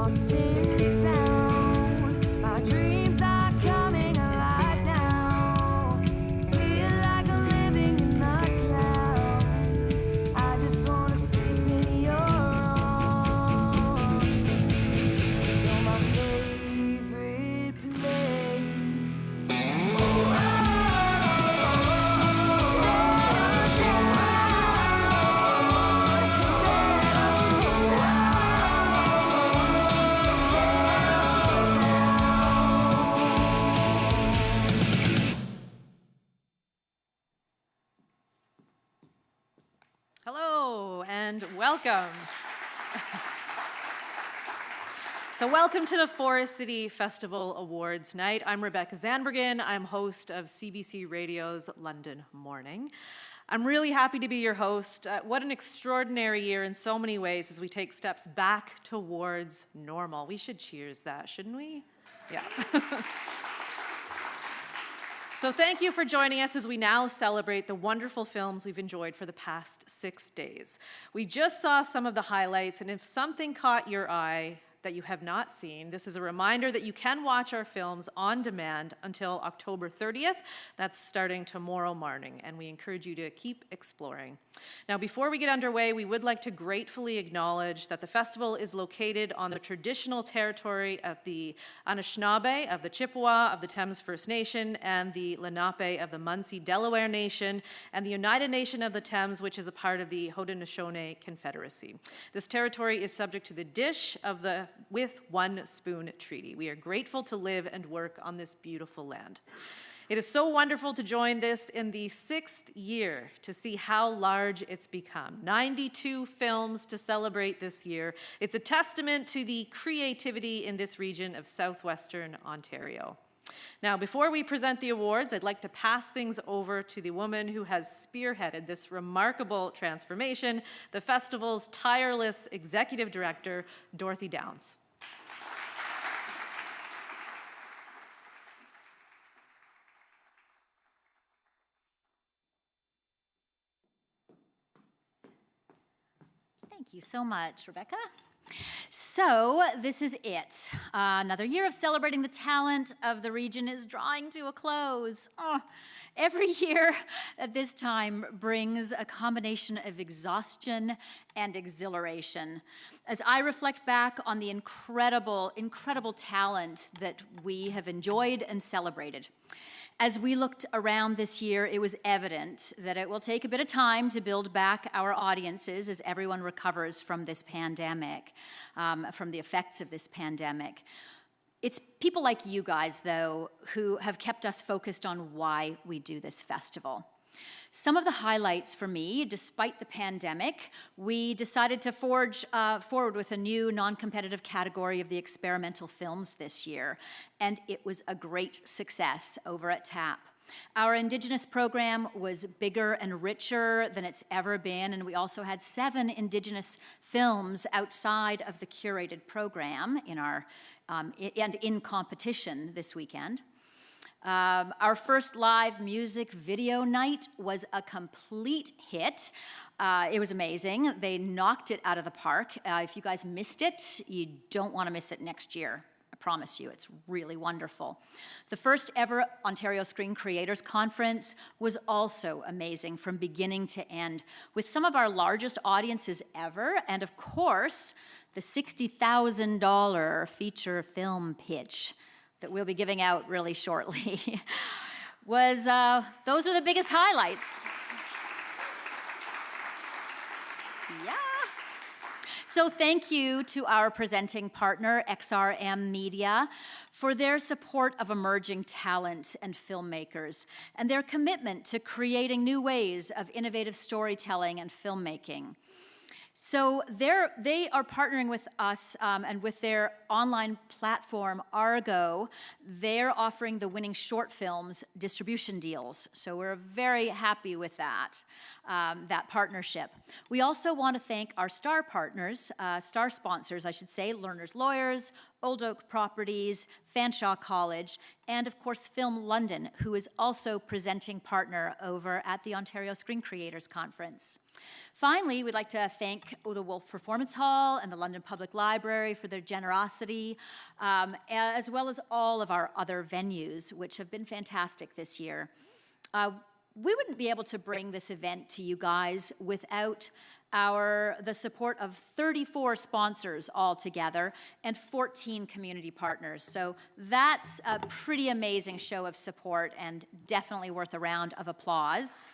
lost in sound. My dreams are coming alive now. Feel like I'm living in the clouds. I just wanna sleep in your arms. You're my favorite place. Hello and welcome. So welcome to the Forest City Festival Awards night. I'm Rebecca Zandbergen. I'm host of CBC Radio's London Morning. I'm really happy to be your host. What an extraordinary year in so many ways as we take steps back towards normal. We should cheers that, shouldn't we? Yeah. So thank you for joining us as we now celebrate the wonderful films we've enjoyed for the past 6 days. We just saw some of the highlights, and if something caught your eye that you have not seen, this is a reminder that you can watch our films on demand until October 30th. That's starting tomorrow morning, and we encourage you to keep exploring. Now, before we get underway, we would like to gratefully acknowledge that the festival is located on the traditional territory of the Anishinaabe, of the Chippewa, of the Thames First Nation, and the Lenape of the Munsee Delaware Nation, and the United Nation of the Thames, which is a part of the Haudenosaunee Confederacy. This territory is subject to the Dish of the With One Spoon Treaty. We are grateful to live and work on this beautiful land. It is so wonderful to join this in the 6th year to see how large it's become. 92 films to celebrate this year. It's a testament to the creativity in this region of southwestern Ontario. Now, before we present the awards, I'd like to pass things over to the woman who has spearheaded this remarkable transformation, the festival's tireless executive director, Dorothy Downs. Thank you so much, Rebecca. So this is it. Another year of celebrating the talent of the region is drawing to a close. Every year at this time brings a combination of exhaustion and exhilaration. As I reflect back on the incredible talent that we have enjoyed and celebrated. As we looked around this year, it was evident that it will take a bit of time to build back our audiences as everyone recovers from this pandemic, from the effects of this pandemic. It's people like you guys, though, who have kept us focused on why we do this festival. Some of the highlights for me, despite the pandemic, we decided to forge forward with a new non-competitive category of the experimental films this year, and it was a great success over at TAP. Our Indigenous program was bigger and richer than it's ever been, and we also had 7 Indigenous films outside of the curated program in our and in competition this weekend. Our first live music video night was a complete hit. It was amazing. They knocked it out of the park. If you guys missed it, you don't want to miss it next year. I promise you, it's really wonderful. The first ever Ontario Screen Creators Conference was also amazing from beginning to end, with some of our largest audiences ever, and of course, the $60,000 feature film pitch that we'll be giving out really shortly. Those are the biggest highlights. Yeah. So thank you to our presenting partner, XRM Media, for their support of emerging talent and filmmakers, and their commitment to creating new ways of innovative storytelling and filmmaking. So they are partnering with us and with their online platform, Argo. They're offering the winning short films distribution deals. So we're very happy with that partnership. We also want to thank our star partners, star sponsors, I should say, Learners Lawyers, Old Oak Properties, Fanshawe College, and of course Film London, who is also presenting partner over at the Ontario Screen Creators Conference. Finally, we'd like to thank the Wolf Performance Hall and the London Public Library for their generosity, as well as all of our other venues, which have been fantastic this year. We wouldn't be able to bring this event to you guys without the support of 34 sponsors altogether and 14 community partners. So that's a pretty amazing show of support and definitely worth a round of applause.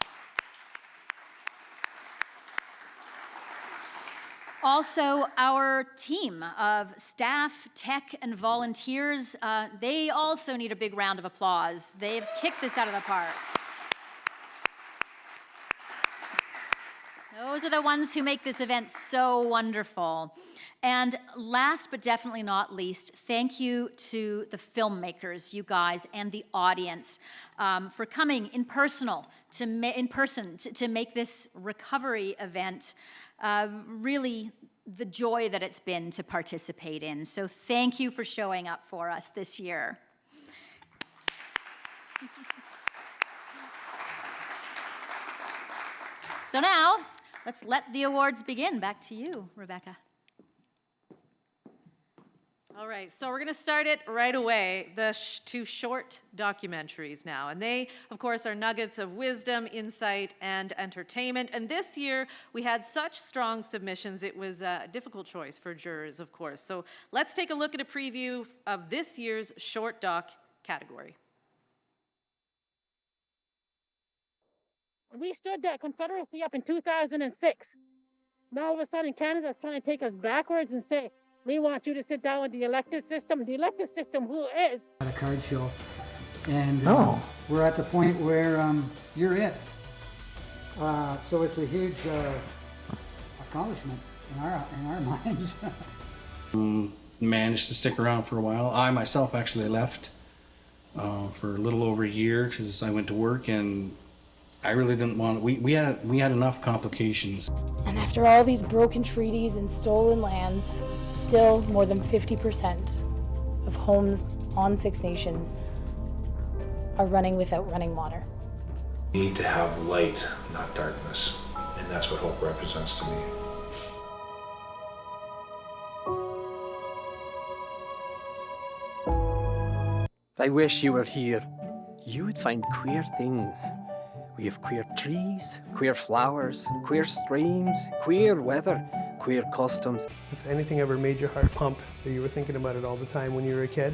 Also, our team of staff, tech, and volunteers, they also need a big round of applause. They've kicked this out of the park. Those are the ones who make this event so wonderful. And last but definitely not least, thank you to the filmmakers, you guys, and the audience for coming in person to make this recovery event really the joy that it's been to participate in. So thank you for showing up for us this year. So now, let's let the awards begin. Back to you, Rebecca. All right, so we're going to start it right away, the two short documentaries now. And they, of course, are nuggets of wisdom, insight, and entertainment. And this year, we had such strong submissions, it was a difficult choice for jurors, of course. So let's take a look at a preview of this year's short doc category. We stood that Confederacy up in 2006. Now all of a sudden Canada's trying to take us backwards and say, we want you to sit down with the elected system. The elected system who is? At a card show. And we're at the point where you're it. So it's a huge accomplishment in our minds. Managed to stick around for a while. I myself actually left for a little over a year because I went to work and I really didn't want. We had enough complications. And after all these broken treaties and stolen lands, still more than 50% of homes on Six Nations are running without running water. We need to have light, not darkness, and that's what hope represents to me. I wish you were here. You would find queer things. We have queer trees, queer flowers, queer streams, queer weather, queer costumes. If anything ever made your heart pump, or you were thinking about it all the time when you were a kid,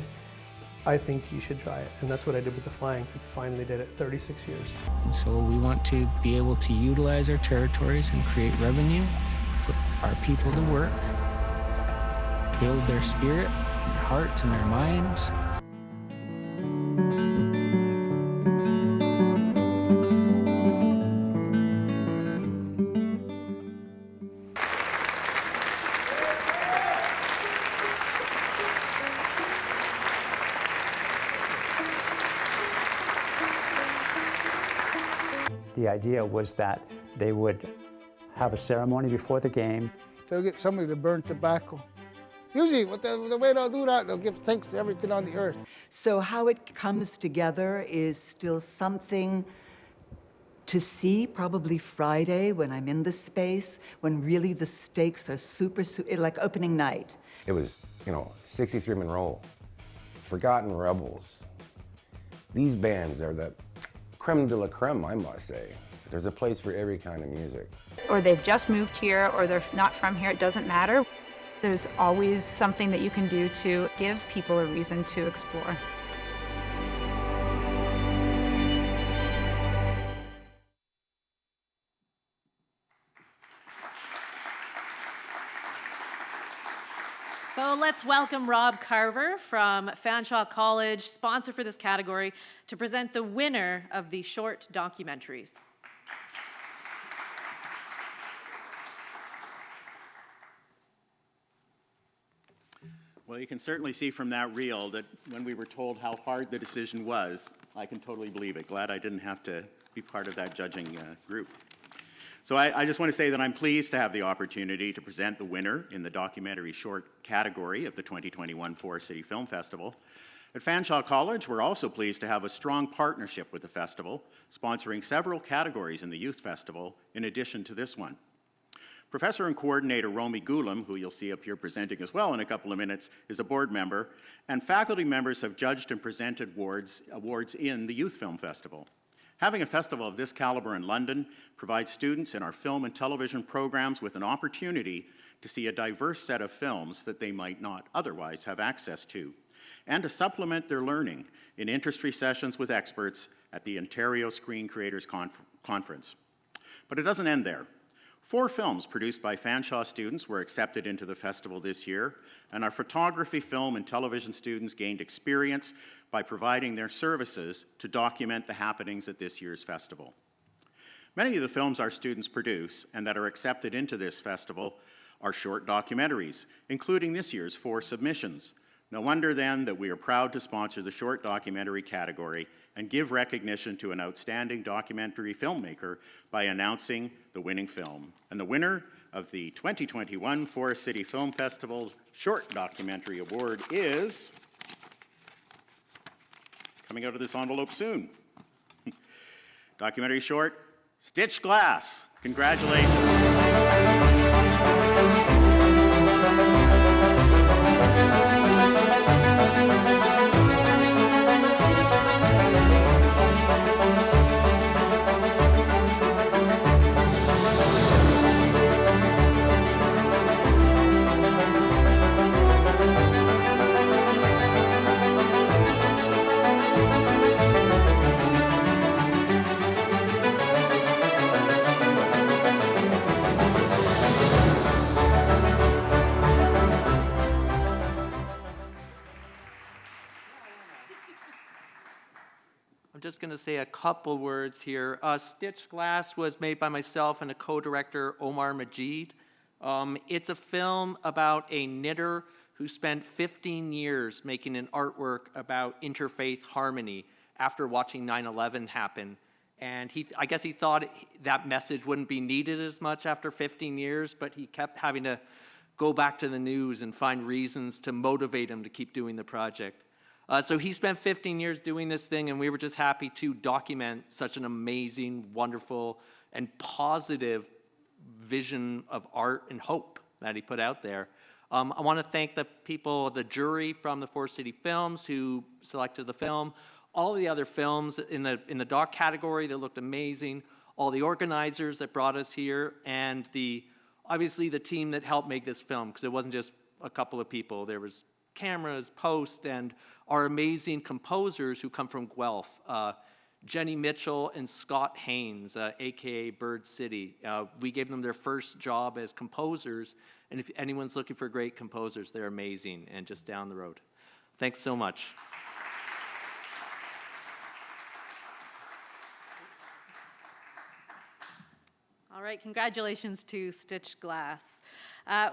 I think you should try it. And that's what I did with the flying. I finally did it, 36 years. And so we want to be able to utilize our territories and create revenue, put our people to work, build their spirit, their hearts and their minds. The idea was that they would have a ceremony before the game. They'll get somebody to burn tobacco. Usually, the way they'll do that, they'll give thanks to everything on the earth. So how it comes together is still something to see, probably Friday when I'm in the space, when really the stakes are super like opening night. It was, 63 Monroe, Forgotten Rebels. These bands are the creme de la creme, I must say. There's a place for every kind of music. Or they've just moved here, or they're not from here, it doesn't matter. There's always something that you can do to give people a reason to explore. So let's welcome Rob Carver from Fanshawe College, sponsor for this category, to present the winner of the short documentaries. Well, you can certainly see from that reel that when we were told how hard the decision was, I can totally believe it. Glad I didn't have to be part of that judging group. So I just want to say that I'm pleased to have the opportunity to present the winner in the documentary short category of the 2021 Forest City Film Festival. At Fanshawe College, we're also pleased to have a strong partnership with the festival, sponsoring several categories in the Youth Festival in addition to this one. Professor and coordinator Romy Gulam, who you'll see up here presenting as well in a couple of minutes, is a board member, and faculty members have judged and presented awards in the Youth Film Festival. Having a festival of this caliber in London provides students in our film and television programs with an opportunity to see a diverse set of films that they might not otherwise have access to, and to supplement their learning in industry sessions with experts at the Ontario Screen Creators Conference. But it doesn't end there. 4 films produced by Fanshawe students were accepted into the festival this year, and our photography, film, and television students gained experience by providing their services to document the happenings at this year's festival. Many of the films our students produce and that are accepted into this festival are short documentaries, including this year's 4 submissions. No wonder then that we are proud to sponsor the short documentary category and give recognition to an outstanding documentary filmmaker by announcing the winning film. And the winner of the 2021 Forest City Film Festival Short Documentary Award is, coming out of this envelope soon, documentary short, Stitched Glass. Congratulations. I'm just going to say a couple words here. Stitched Glass was made by myself and a co-director, Omar Majid. It's a film about a knitter who spent 15 years making an artwork about interfaith harmony after watching 9/11 happen. And I guess he thought that message wouldn't be needed as much after 15 years, but he kept having to go back to the news and find reasons to motivate him to keep doing the project. So he spent 15 years doing this thing, and we were just happy to document such an amazing, wonderful, and positive vision of art and hope that he put out there. I want to thank the people, the jury from the Forest City Films who selected the film, all the other films in the doc category that looked amazing, all the organizers that brought us here, and obviously the team that helped make this film, because it wasn't just a couple of people. There was cameras, post, and our amazing composers who come from Guelph, Jenny Mitchell and Scott Haynes, AKA Bird City. We gave them their first job as composers, and if anyone's looking for great composers, they're amazing and just down the road. Thanks so much. All right, congratulations to Stitched Glass.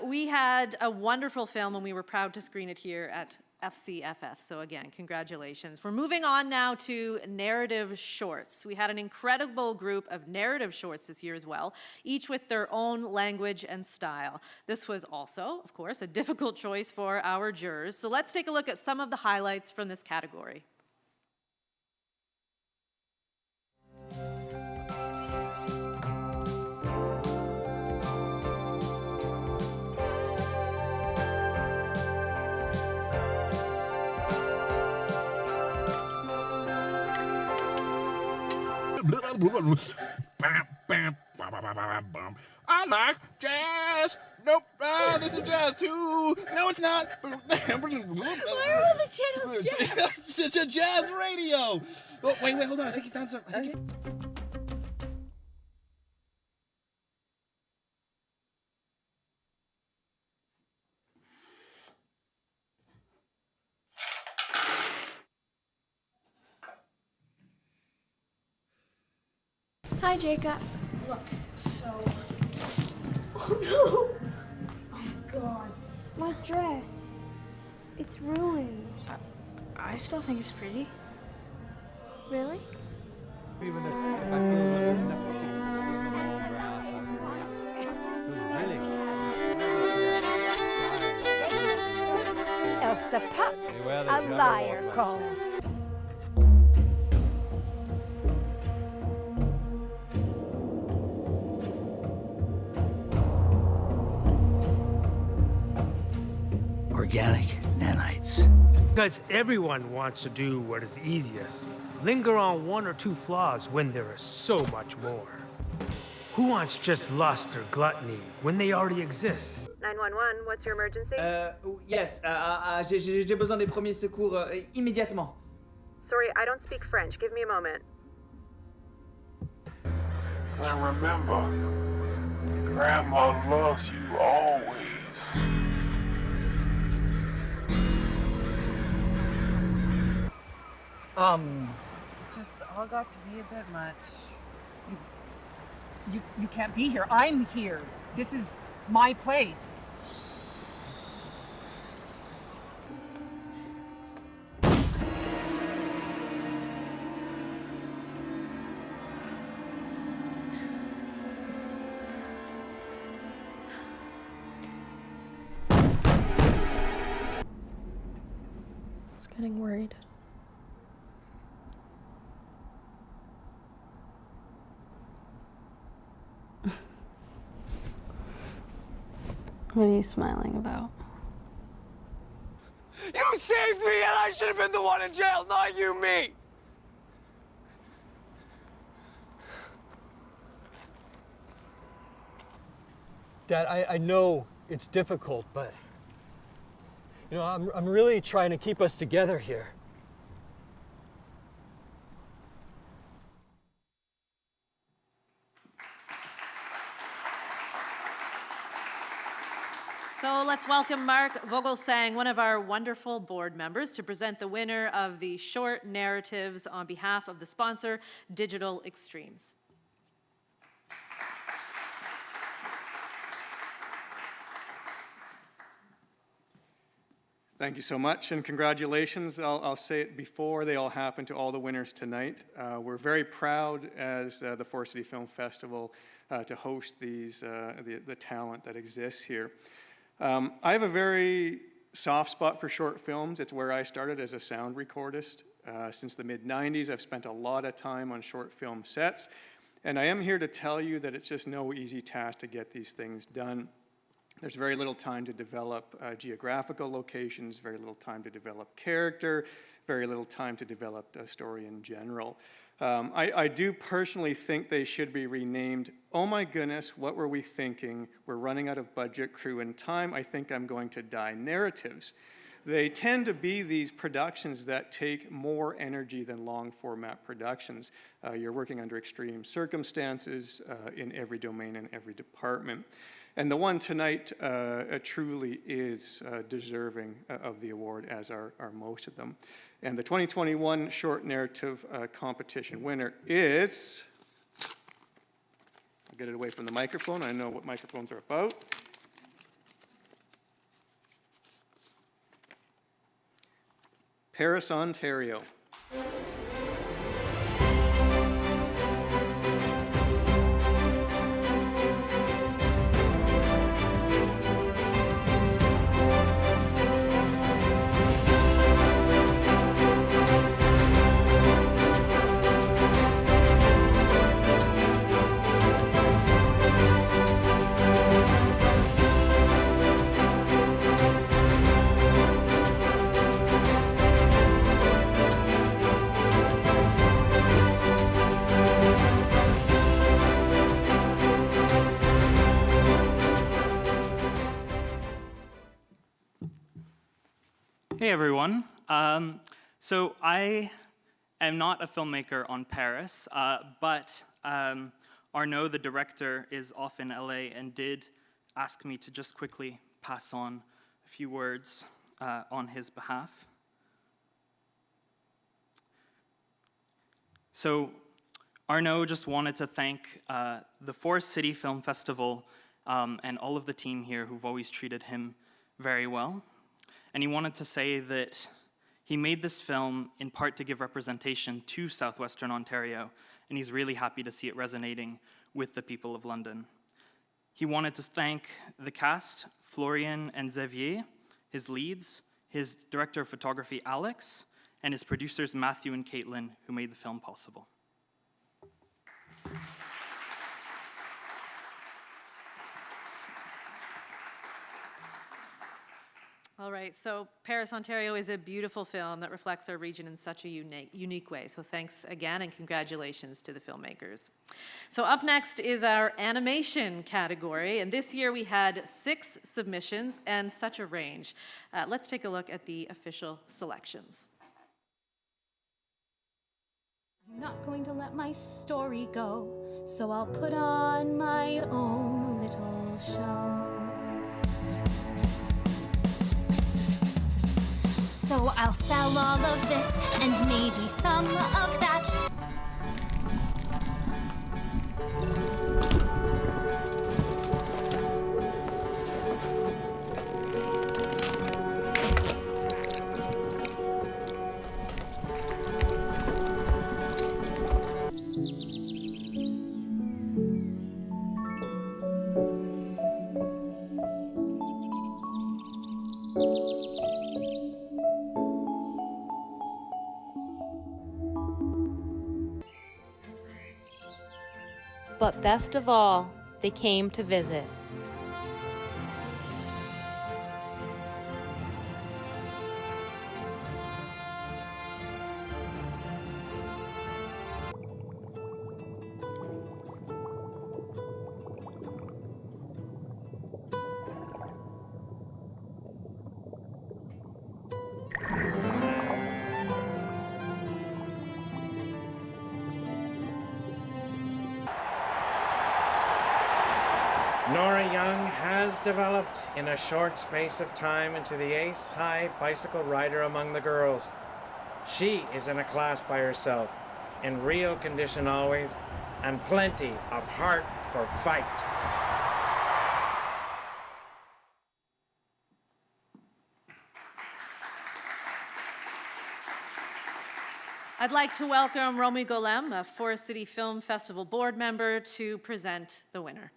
We had a wonderful film and we were proud to screen it here at FCFF, so again, congratulations. We're moving on now to narrative shorts. We had an incredible group of narrative shorts this year as well, each with their own language and style. This was also, of course, a difficult choice for our jurors, so let's take a look at some of the highlights from this category. I like jazz. Nope. This is jazz too. No, it's not. Why are all the channels jazz? It's a jazz radio. Oh, wait, hold on. I think you found something. Hi, Jacob. Look, so... Oh, no! Oh, God. My dress. It's ruined. I still think it's pretty. Really? Else the pup, a liar call. organic nanites. Because everyone wants to do what is easiest. Linger on one or two flaws when there is so much more. Who wants just lust or gluttony when they already exist? 911, what's your emergency? Yes, j'ai besoin des premiers secours immédiatement. Sorry, I don't speak French. Give me a moment. And remember, Grandma loves you always. Just all got to be a bit much. You can't be here. I'm here. This is my place. I was getting worried. What are you smiling about? You saved me, and I should have been the one in jail, not you, me! Dad, I know it's difficult, but you know, I'm really trying to keep us together here. So let's welcome Mark Vogelsang, one of our wonderful board members, to present the winner of the short narratives on behalf of the sponsor, Digital Extremes. Thank you so much, and congratulations. I'll say it before they all happen to all the winners tonight. We're very proud as the Forest City Film Festival to host these the talent that exists here. I have a very soft spot for short films. It's where I started as a sound recordist. Since the mid-90s, I've spent a lot of time on short film sets, and I am here to tell you that it's just no easy task to get these things done. There's very little time to develop geographical locations, very little time to develop character, very little time to develop a story in general. I do personally think they should be renamed, "Oh my goodness, what were we thinking? We're running out of budget, crew, and time. I think I'm going to die" narratives. They tend to be these productions that take more energy than long format productions. You're working under extreme circumstances in every domain and every department. And the one tonight truly is deserving of the award, as are most of them. And the 2021 short narrative competition winner is, I'll get it away from the microphone, I know what microphones are about. Paris, Ontario. Hey everyone. So I am not a filmmaker on Paris, but Arnaud, the director, is off in LA and did ask me to just quickly pass on a few words on his behalf. So Arnaud just wanted to thank the Forest City Film Festival and all of the team here who've always treated him very well. And he wanted to say that he made this film in part to give representation to Southwestern Ontario, and he's really happy to see it resonating with the people of London. He wanted to thank the cast, Florian and Xavier, his leads, his director of photography, Alex, and his producers, Matthew and Caitlin, who made the film possible. All right, so Paris, Ontario is a beautiful film that reflects our region in such a unique way. So thanks again and congratulations to the filmmakers. So up next is our animation category. And this year we had 6 submissions and such a range. Let's take a look at the official selections. I'm not going to let my story go, so I'll put on my own little show. So I'll sell all of this and maybe some of that. But best of all, they came to visit. Nora Young has developed in a short space of time into the ace-high bicycle rider among the girls. She is in a class by herself, in real condition always, and plenty of heart for fight. I'd like to welcome Romy Golem, a Forest City Film Festival board member, to present the winner.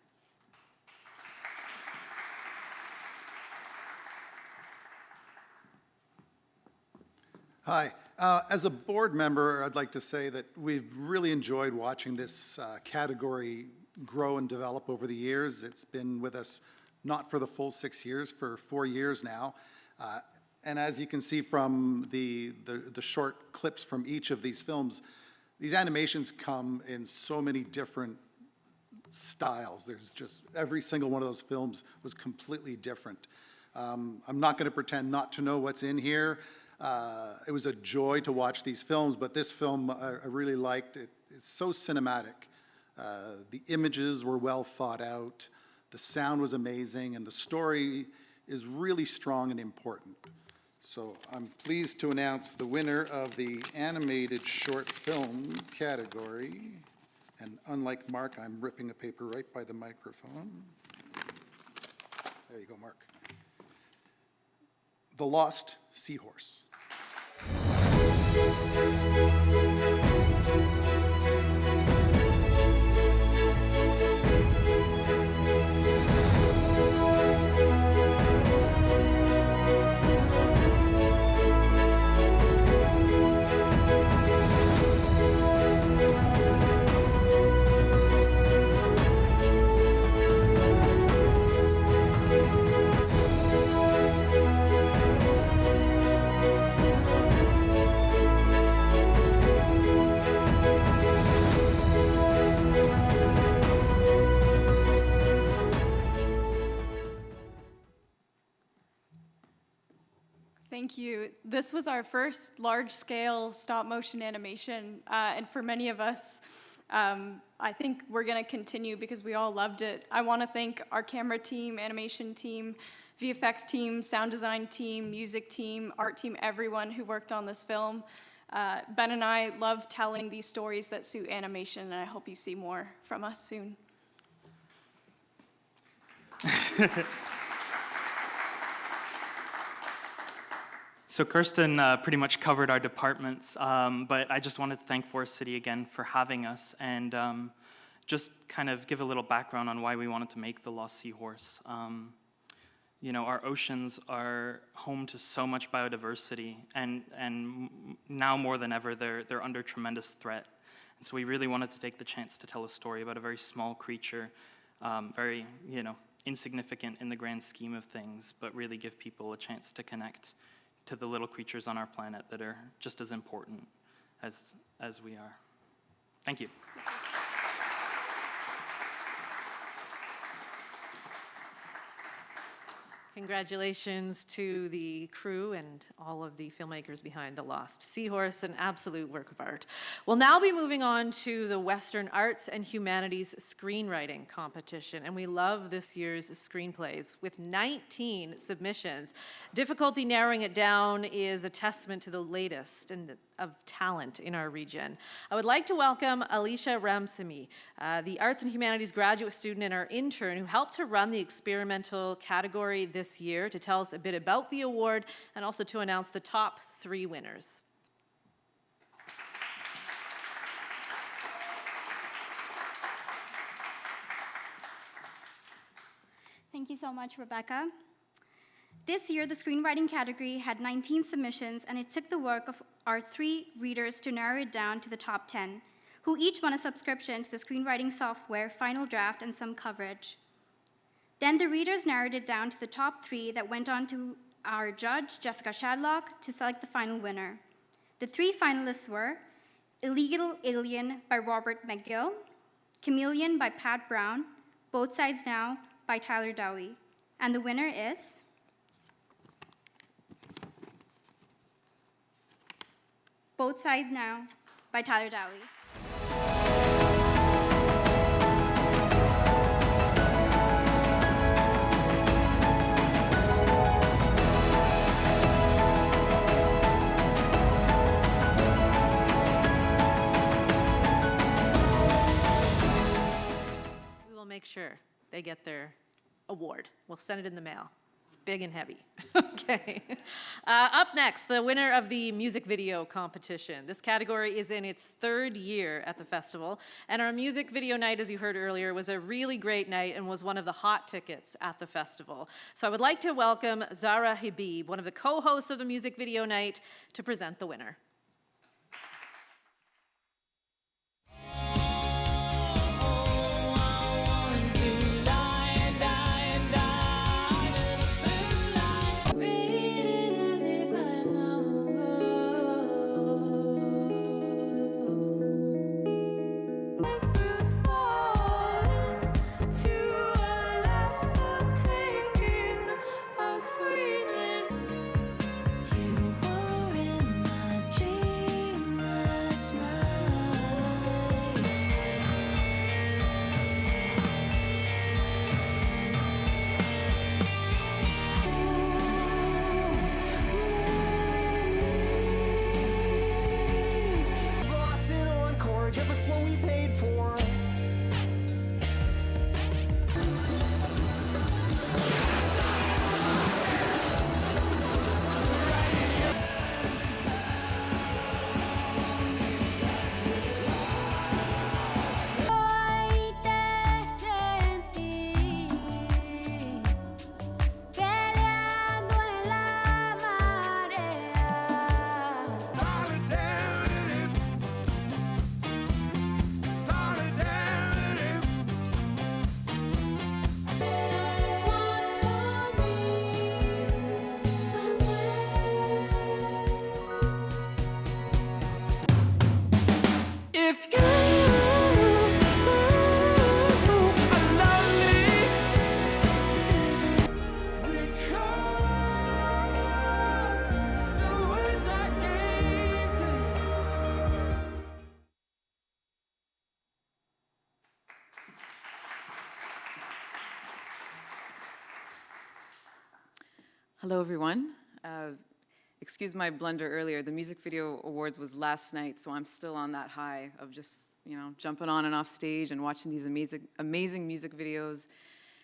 Hi. As a board member, I'd like to say that we've really enjoyed watching this category grow and develop over the years. It's been with us not for the full 6 years, for 4 years now. And as you can see from the short clips from each of these films, these animations come in so many different styles. There's just, every single one of those films was completely different. I'm not going to pretend not to know what's in here. It was a joy to watch these films, but this film I really liked. It's so cinematic. The images were well thought out, the sound was amazing, and the story is really strong and important. So I'm pleased to announce the winner of the animated short film category. And unlike Mark, I'm ripping a paper right by the microphone. There you go, Mark. The Lost Seahorse. Thank you. This was our first large-scale stop-motion animation, and for many of us, I think we're going to continue because we all loved it. I want to thank our camera team, animation team, VFX team, sound design team, music team, art team, everyone who worked on this film. Ben and I love telling these stories that suit animation, and I hope you see more from us soon. So Kirsten pretty much covered our departments, but I just wanted to thank Forest City again for having us and just kind of give a little background on why we wanted to make The Lost Seahorse. You know, our oceans are home to so much biodiversity, and now more than ever, they're under tremendous threat. And so we really wanted to take the chance to tell a story about a very small creature, very, you know, insignificant in the grand scheme of things, but really give people a chance to connect to the little creatures on our planet that are just as important as we are. Thank you. Congratulations to the crew and all of the filmmakers behind The Lost Seahorse, an absolute work of art. We'll now be moving on to the Western Arts and Humanities Screenwriting Competition, and we love this year's screenplays with 19 submissions. Difficulty narrowing it down is a testament to the latest and of talent in our region. I would like to welcome Alicia Ramsamy, the Arts and Humanities graduate student and our intern who helped to run the experimental category this year, to tell us a bit about the award and also to announce the top 3 winners. Thank you so much, Rebecca. This year, the screenwriting category had 19 submissions, and it took the work of our 3 readers to narrow it down to the top 10, who each won a subscription to the screenwriting software, Final Draft, and some coverage. Then the readers narrowed it down to the top 3 that went on to our judge, Jessica Shadlock, to select the final winner. The 3 finalists were Illegal Alien by Robert McGill, Chameleon by Pat Brown, Both Sides Now by Tyler Dowie. And the winner is Both Sides Now by Tyler Dowie. We will make sure they get their award. We'll send it in the mail. It's big and heavy. Okay. Up next, the winner of the music video competition. This category is in its 3rd year at the festival, and our music video night, as you heard earlier, was a really great night and was one of the hot tickets at the festival. So I would like to welcome Zara Habib, one of the co-hosts of the music video night, to present the winner. Hello, everyone. Excuse my blunder earlier. The Music Video Awards was last night, so I'm still on that high of just, jumping on and off stage and watching these amazing music videos.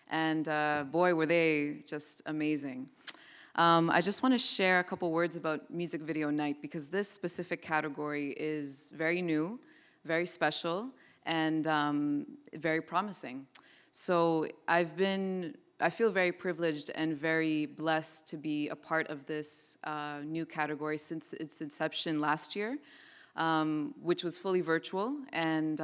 And boy, were they just amazing. I just want to share a couple words about Music Video Night because this specific category is very new, very special, and very promising. So I feel very privileged and very blessed to be a part of this new category since its inception last year. which was fully virtual. And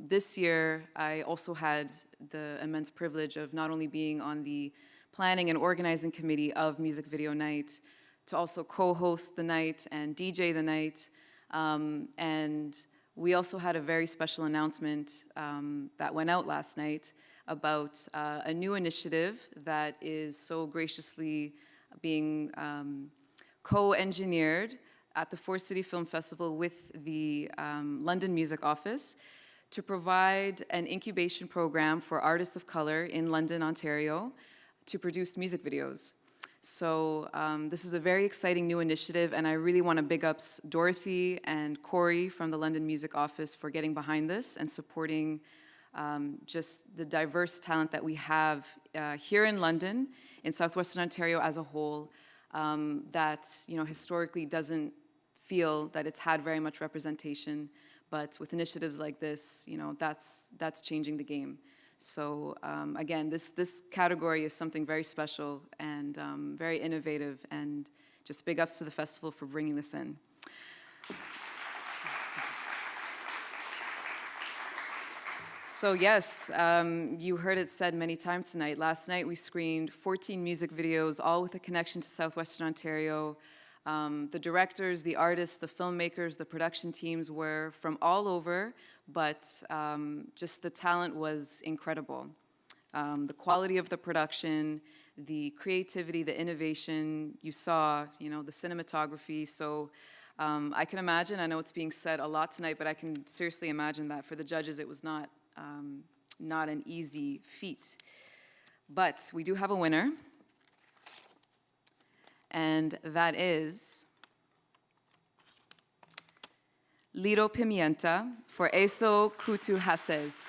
this year, I also had the immense privilege of not only being on the planning and organizing committee of Music Video Night, to also co-host the night and DJ the night. And we also had a very special announcement that went out last night about a new initiative that is so graciously being co-engineered at the Force City Film Festival with the London Music Office to provide an incubation program for artists of color in London, Ontario, to produce music videos. So this is a very exciting new initiative, and I really want to big up Dorothy and Corey from the London Music Office for getting behind this and supporting just the diverse talent that we have here in London, in Southwestern Ontario as a whole, that historically doesn't feel that it's had very much representation, but with initiatives like this, that's changing the game. So again, this category is something very special and very innovative, and just big ups to the festival for bringing this in. So yes, you heard it said many times tonight. Last night we screened 14 music videos, all with a connection to Southwestern Ontario. The directors, the artists, the filmmakers, the production teams were from all over, but just the talent was incredible. The quality of the production, the creativity, the innovation, you saw, the cinematography. So I can imagine, I know it's being said a lot tonight, but I can seriously imagine that for the judges it was not an easy feat. But we do have a winner. And that is Liro Pimienta for Eso Kutu Hases.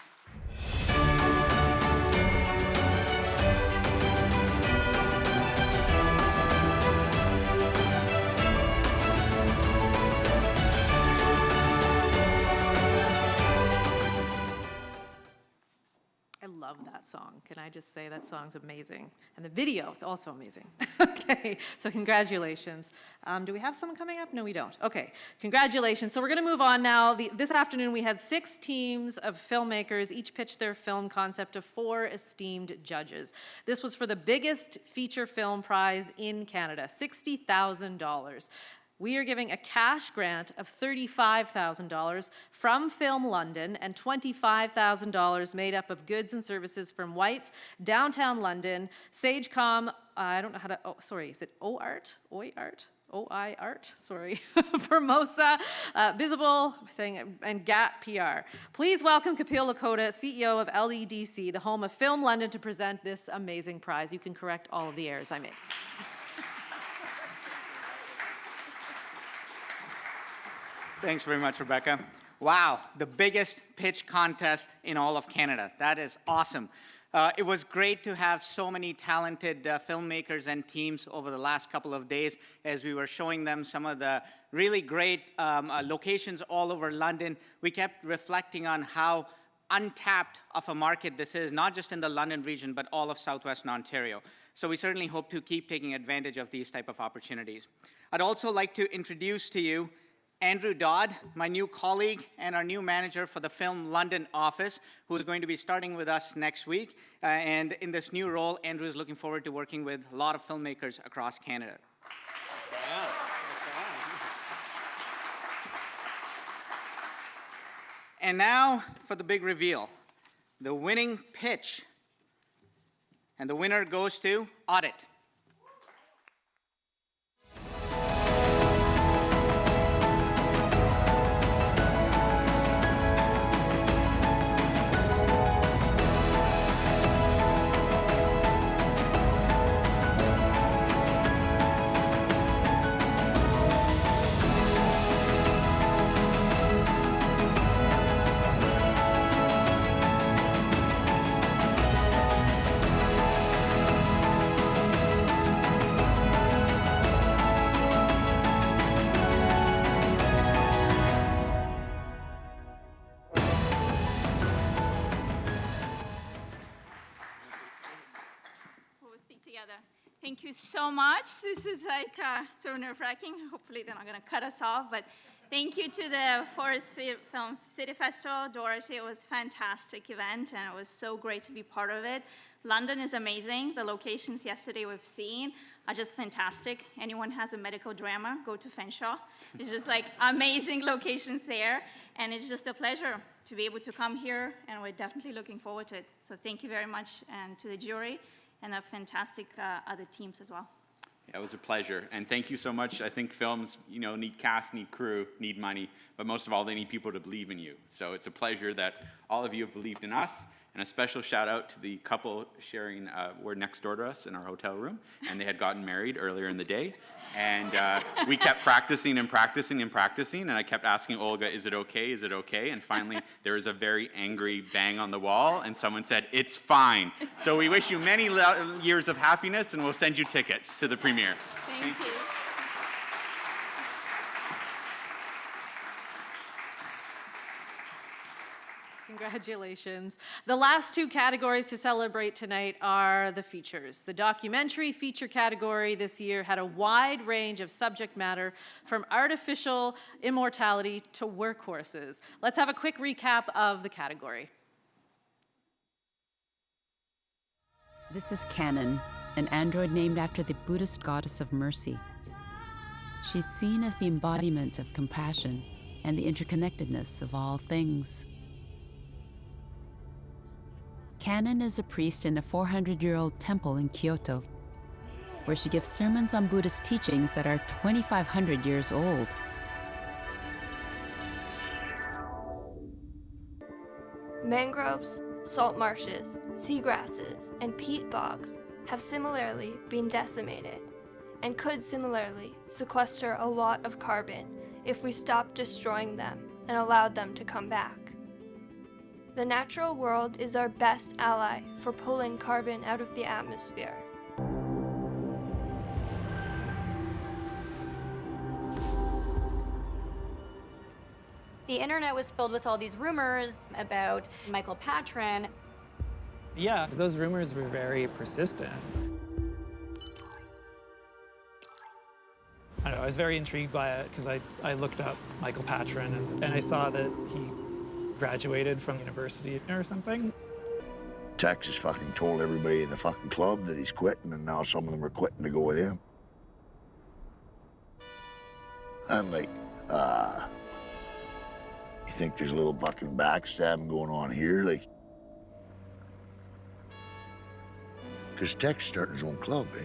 I love that song. Can I just say that song's amazing? And the video is also amazing. Okay, so congratulations. Do we have someone coming up? No, we don't. Okay, congratulations. So we're going to move on now. This afternoon we had 6 teams of filmmakers, each pitched their film concept to 4 esteemed judges. This was for the biggest feature film prize in Canada, $60,000. We are giving a cash grant of $35,000 from Film London and $25,000 made up of goods and services from White's, Downtown London, Sagecom, I don't know how to, is it OIART? OIART, sorry, Formosa, Visible, and GAT PR. Please welcome Kapil Lakota, CEO of LEDC, the home of Film London, to present this amazing prize. You can correct all of the errors I made. Thanks very much, Rebecca. Wow, the biggest pitch contest in all of Canada. That is awesome. It was great to have so many talented filmmakers and teams over the last couple of days as we were showing them some of the really great locations all over London. We kept reflecting on how untapped of a market this is, not just in the London region, but all of Southwestern Ontario. So we certainly hope to keep taking advantage of these type of opportunities. I'd also like to introduce to you Andrew Dodd, my new colleague and our new manager for the Film London office, who is going to be starting with us next week. And in this new role, Andrew is looking forward to working with a lot of filmmakers across Canada. And now for the big reveal, the winning pitch. And the winner goes to Audit. Thank you so much. This is like so nerve-wracking. Hopefully they're not going to cut us off, but Thank you to the Forest Film City Festival, Dorothy. It was a fantastic event, and it was so great to be part of it. London is amazing. The locations yesterday we've seen are just fantastic. Anyone has a medical drama, go to Fanshawe. It's just like amazing locations there, and it's just a pleasure to be able to come here, and we're definitely looking forward to it. So thank you very much, and to the jury, and the fantastic other teams as well. Yeah, it was a pleasure, and thank you so much. I think films, need cast, need crew, need money, but most of all, they need people to believe in you. So it's a pleasure that all of you have believed in us, and a special shout out to the couple sharing, were next door to us in our hotel room, and they had gotten married earlier in the day, and we kept practicing and practicing and practicing, and I kept asking Olga, is it okay, is it okay? And finally, there was a very angry bang on the wall, and someone said, it's fine. So we wish you many years of happiness, and we'll send you tickets to the premiere. Thank you. Congratulations. The last two categories to celebrate tonight are the features. The documentary feature category this year had a wide range of subject matter, from artificial immortality to workhorses. Let's have a quick recap of the category. This is Canon, an android named after the Buddhist goddess of mercy. She's seen as the embodiment of compassion and the interconnectedness of all things. Canon is a priest in a 400-year-old temple in Kyoto, where she gives sermons on Buddhist teachings that are 2,500 years old. Mangroves, salt marshes, seagrasses, and peat bogs have similarly been decimated, and could similarly sequester a lot of carbon if we stopped destroying them and allowed them to come back. The natural world is our best ally for pulling carbon out of the atmosphere. The internet was filled with all these rumors about Michael Patron. Yeah, those rumors were very persistent. I don't know, I was very intrigued by it because I looked up Michael Patron and I saw that he graduated from university or something. Texas fucking told everybody in the fucking club that he's quitting, and now some of them are quitting to go with him. I'm like, you think there's a little fucking backstabbing going on here? Like, because Tech's starting his own club, eh?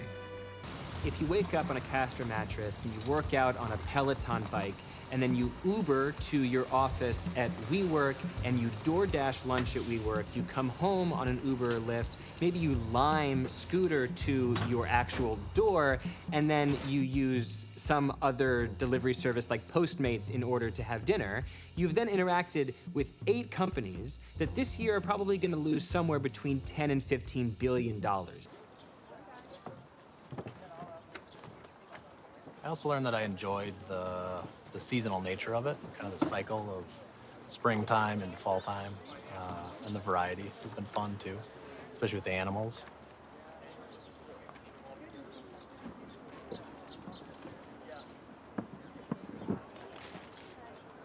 If you wake up on a Castor mattress and you work out on a Peloton bike, and then you Uber to your office at WeWork, and you DoorDash lunch at WeWork, you come home on an Uber or Lyft, maybe you Lime scooter to your actual door, and then you use some other delivery service like Postmates in order to have dinner, you've then interacted with 8 companies that this year are probably gonna lose somewhere between 10 and $15 billion. I also learned that I enjoyed the seasonal nature of it, kind of the cycle of springtime and fall time, and the variety. It's been fun too, especially with the animals.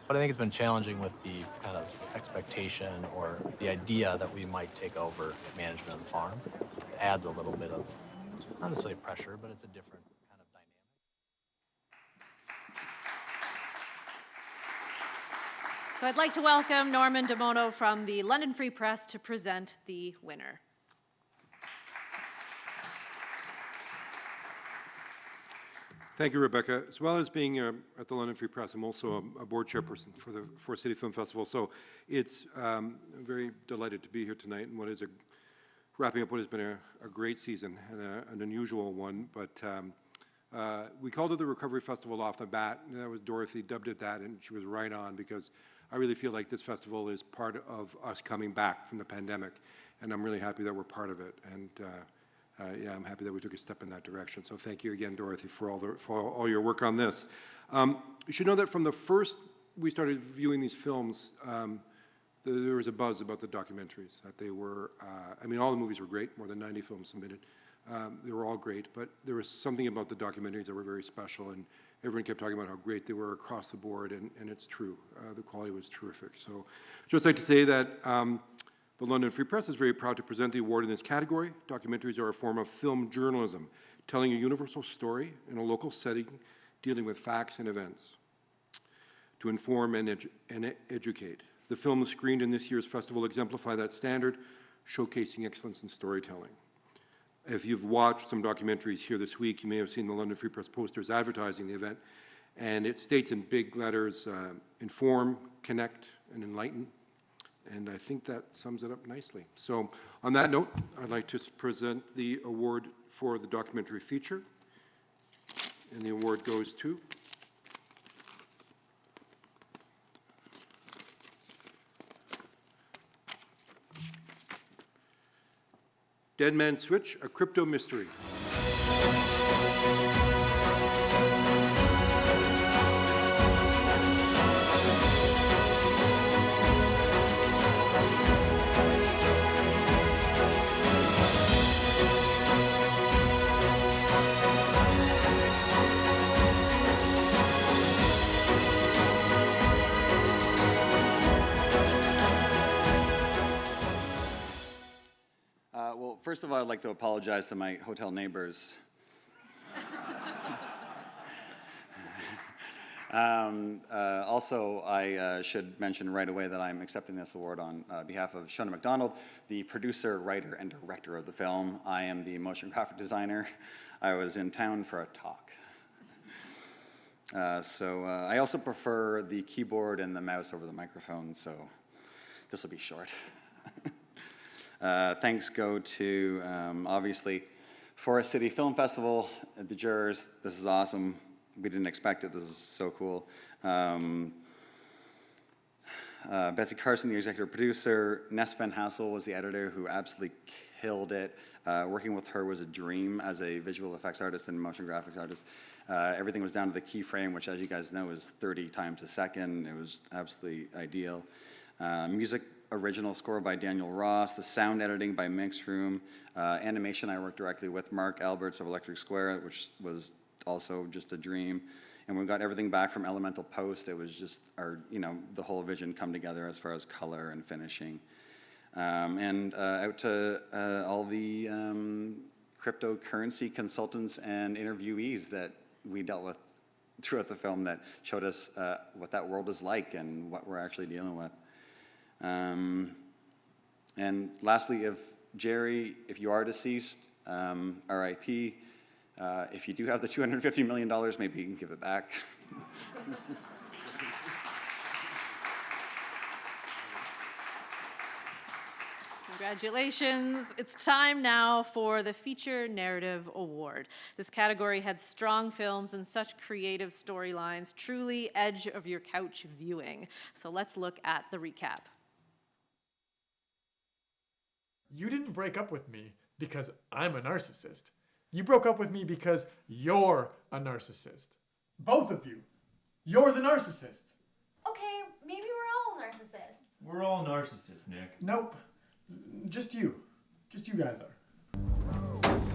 But I think it's been challenging with the kind of expectation or the idea that we might take over management of the farm. It adds a little bit of, not necessarily pressure, but it's a different kind of dynamic. So I'd like to welcome Norman DeMono from the London Free Press to present the winner. Thank you, Rebecca. As well as being at the London Free Press, I'm also a board chairperson for the Forest City Film Festival. So it's I'm very delighted to be here tonight in what is wrapping up what has been a great season and an unusual one. But we called it the Recovery Festival off the bat. And that was Dorothy dubbed it that, and she was right on, because I really feel like this festival is part of us coming back from the pandemic, and I'm really happy that we're part of it. And yeah, I'm happy that we took a step in that direction. So thank you again, Dorothy, for all your work on this. You should know that from the first we started viewing these films, there was a buzz about the documentaries, that they were, I mean, all the movies were great, more than 90 films submitted. They were all great, but there was something about the documentaries that were very special, and everyone kept talking about how great they were across the board, and it's true. The quality was terrific. So just like to say that the London Free Press is very proud to present the award in this category. Documentaries are a form of film journalism, telling a universal story in a local setting, dealing with facts and events to inform and educate. The films screened in this year's festival exemplify that standard, showcasing excellence in storytelling. If you've watched some documentaries here this week, you may have seen the London Free Press posters advertising the event, and it states in big letters, inform, connect, and enlighten. And I think that sums it up nicely. So on that note, I'd like to present the award for the documentary feature. And the award goes to Dead Man's Switch, a crypto mystery. Well, first of all, I'd like to apologize to my hotel neighbors. Also, I should mention right away that I'm accepting this award on behalf of Shona McDonald, the producer, writer, and director of the film. I am the motion graphic designer. I was in town for a talk. I also prefer the keyboard and the mouse over the microphone, so this will be short. Thanks go to, obviously, Forest City Film Festival, the jurors. This is awesome. We didn't expect it. This is so cool. Betsy Carson, the executive producer. Ness Van Hassel was the editor who absolutely killed it. Working with her was a dream as a visual effects artist and motion graphics artist. Everything was down to the keyframe, which, as you guys know, is 30 times a second. It was absolutely ideal. Music original score by Daniel Ross, the sound editing by Mix Room, animation I worked directly with Mark Alberts of Electric Square, which was also just a dream. And we got everything back from Elemental Post. It was just the whole vision come together as far as color and finishing. Out to all the cryptocurrency consultants and interviewees that we dealt with throughout the film that showed us what that world is like and what we're actually dealing with. And lastly, Jerry, if you are deceased, RIP. If you do have the $250 million, maybe you can give it back. Congratulations. It's time now for the Feature Narrative Award. This category had strong films and such creative storylines, truly edge of your couch viewing. So let's look at the recap. You didn't break up with me because I'm a narcissist. You broke up with me because you're a narcissist. Both of you. You're the narcissist. Okay, maybe we're all narcissists. We're all narcissists, Nick. Nope. Just you. Just you guys are.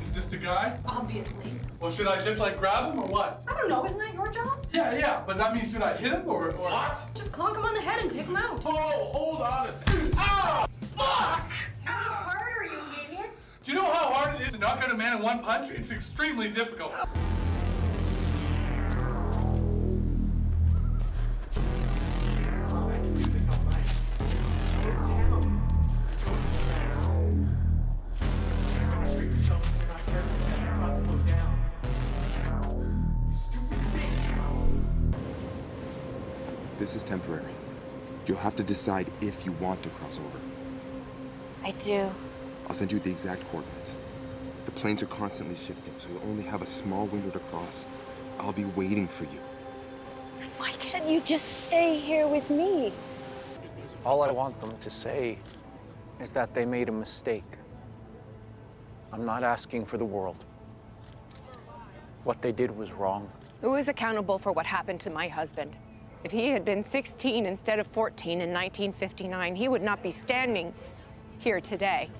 Is this the guy? Obviously. Well, should I just grab him or what? I don't know, isn't that your job? Yeah, but that means should I hit him or... What? Just clonk him on the head and take him out. Oh, hold on a second. Oh, fuck! How hard are you, idiots? Do you know how hard it is to knock out a man in one punch? It's extremely difficult. This is temporary. You'll have to decide if you want to cross over. I do. I'll send you the exact coordinates. The planes are constantly shifting, so you'll only have a small window to cross. I'll be waiting for you. Why can't you just stay here with me? All I want them to say is that they made a mistake. I'm not asking for the world. What they did was wrong. Who is accountable for what happened to my husband? If he had been 16 instead of 14 in 1959, he would not be standing here today.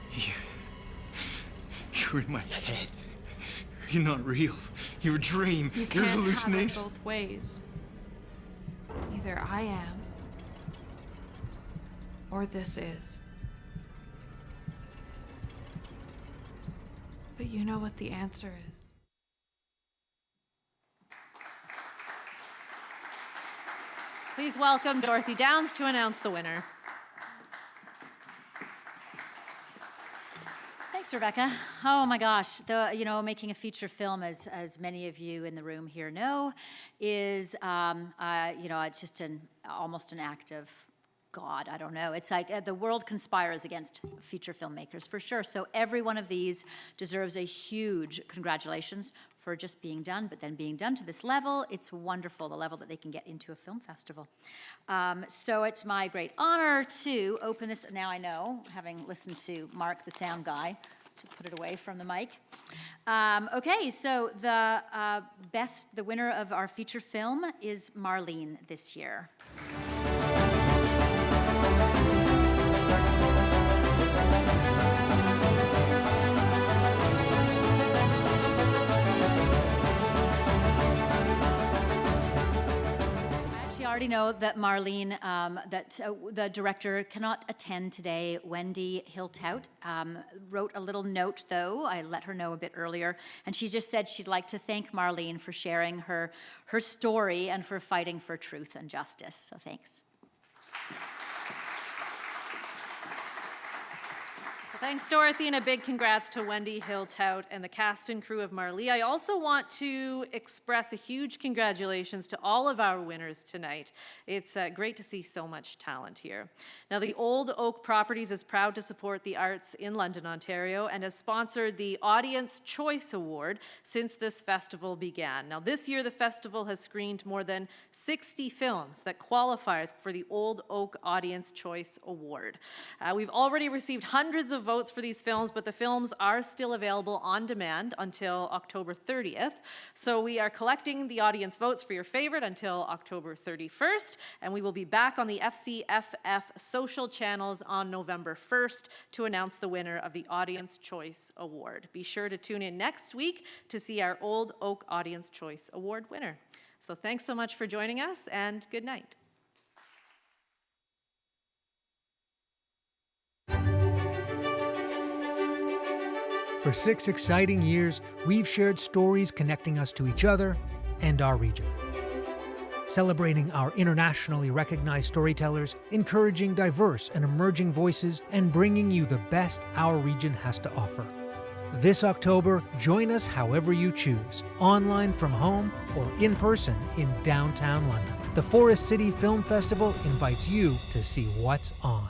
You You're in my head. You're not real. You're a dream. You You're can't a have it hallucination. both ways. Either I am, or this is. But you know what the answer is. Please welcome Dorothy Downs to announce the winner. Thanks, Rebecca. Oh my gosh, making a feature film, as many of you in the room here know, is it's just almost an act of God. I don't know. It's like the world conspires against feature filmmakers for sure. So every one of these deserves a huge congratulations for just being done, but then being done to this level. It's wonderful, the level that they can get into a film festival. So it's my great honor to open this. Now I know, having listened to Mark, the sound guy, to put it away from the mic. Okay, so the winner of our feature film is Marlene this year. I already know that Marlene, the director cannot attend today. Wendy Hiltout wrote a little note, though. I let her know a bit earlier, and she just said she'd like to thank Marlene for sharing her story and for fighting for truth and justice. So thanks. Thanks, Dorothy, and a big congrats to Wendy Hiltout and the cast and crew of Marley. I also want to express a huge congratulations to all of our winners tonight. It's great to see so much talent here. Now, the Old Oak Properties is proud to support the arts in London, Ontario, and has sponsored the Audience Choice Award since this festival began. Now, this year, the festival has screened more than 60 films that qualify for the Old Oak Audience Choice Award. We've already received hundreds of votes for these films, but the films are still available on demand until October 30th. So we are collecting the audience votes for your favorite until October 31st, and we will be back on the FCFF social channels on November 1st to announce the winner of the Audience Choice Award. Be sure to tune in next week to see our Old Oak Audience Choice Award winner. So thanks so much for joining us, and good night. For 6 exciting years, we've shared stories connecting us to each other and our region. Celebrating our internationally recognized storytellers, encouraging diverse and emerging voices, and bringing you the best our region has to offer. This October, join us however you choose, online from home or in person in downtown London. The Forest City Film Festival invites you to see what's on.